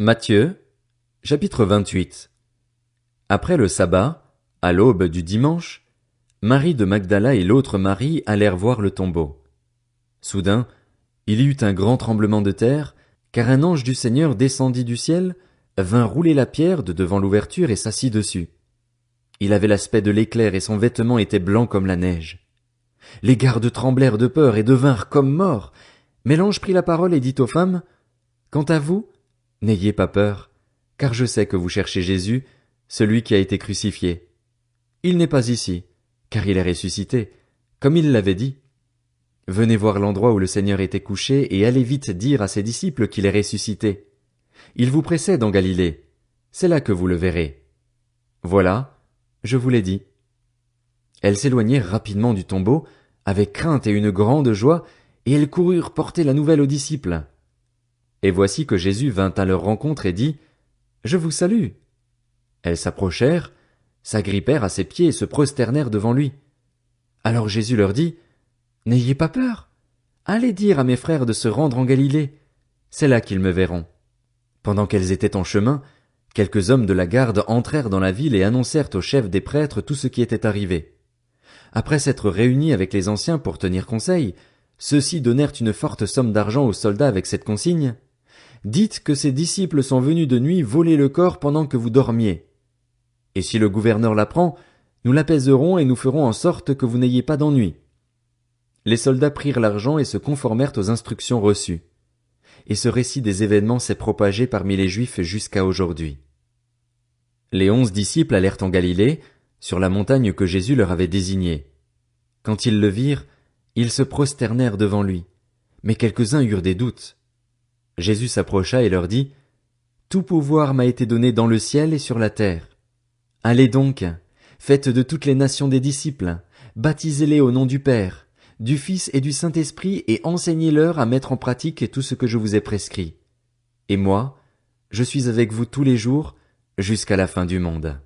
Matthieu, chapitre 28. Après le sabbat, à l'aube du dimanche, Marie de Magdala et l'autre Marie allèrent voir le tombeau. Soudain, il y eut un grand tremblement de terre, car un ange du Seigneur descendit du ciel, vint rouler la pierre de devant l'ouverture et s'assit dessus. Il avait l'aspect de l'éclair et son vêtement était blanc comme la neige. Les gardes tremblèrent de peur et devinrent comme morts. Mais l'ange prit la parole et dit aux femmes, « Quant à vous, n'ayez pas peur, car je sais que vous cherchez Jésus, celui qui a été crucifié. Il n'est pas ici, car il est ressuscité, comme il l'avait dit. Venez voir l'endroit où le Seigneur était couché et allez vite dire à ses disciples qu'il est ressuscité. Il vous précède en Galilée, c'est là que vous le verrez. Voilà, je vous l'ai dit. » Elles s'éloignèrent rapidement du tombeau, avec crainte et une grande joie, et elles coururent porter la nouvelle aux disciples. Et voici que Jésus vint à leur rencontre et dit, « Je vous salue. » Elles s'approchèrent, s'agrippèrent à ses pieds et se prosternèrent devant lui. Alors Jésus leur dit, « N'ayez pas peur. Allez dire à mes frères de se rendre en Galilée. C'est là qu'ils me verront. » Pendant qu'elles étaient en chemin, quelques hommes de la garde entrèrent dans la ville et annoncèrent au chef des prêtres tout ce qui était arrivé. Après s'être réunis avec les anciens pour tenir conseil, ceux-ci donnèrent une forte somme d'argent aux soldats avec cette consigne. Dites que ces disciples sont venus de nuit voler le corps pendant que vous dormiez. Et si le gouverneur l'apprend, nous l'apaiserons et nous ferons en sorte que vous n'ayez pas d'ennui. Les soldats prirent l'argent et se conformèrent aux instructions reçues. Et ce récit des événements s'est propagé parmi les Juifs jusqu'à aujourd'hui. Les 11 disciples allèrent en Galilée, sur la montagne que Jésus leur avait désignée. Quand ils le virent, ils se prosternèrent devant lui, mais quelques-uns eurent des doutes. Jésus s'approcha et leur dit, « Tout pouvoir m'a été donné dans le ciel et sur la terre. Allez donc, faites de toutes les nations des disciples, baptisez-les au nom du Père, du Fils et du Saint-Esprit et enseignez-leur à mettre en pratique tout ce que je vous ai prescrit. Et moi, je suis avec vous tous les jours jusqu'à la fin du monde. »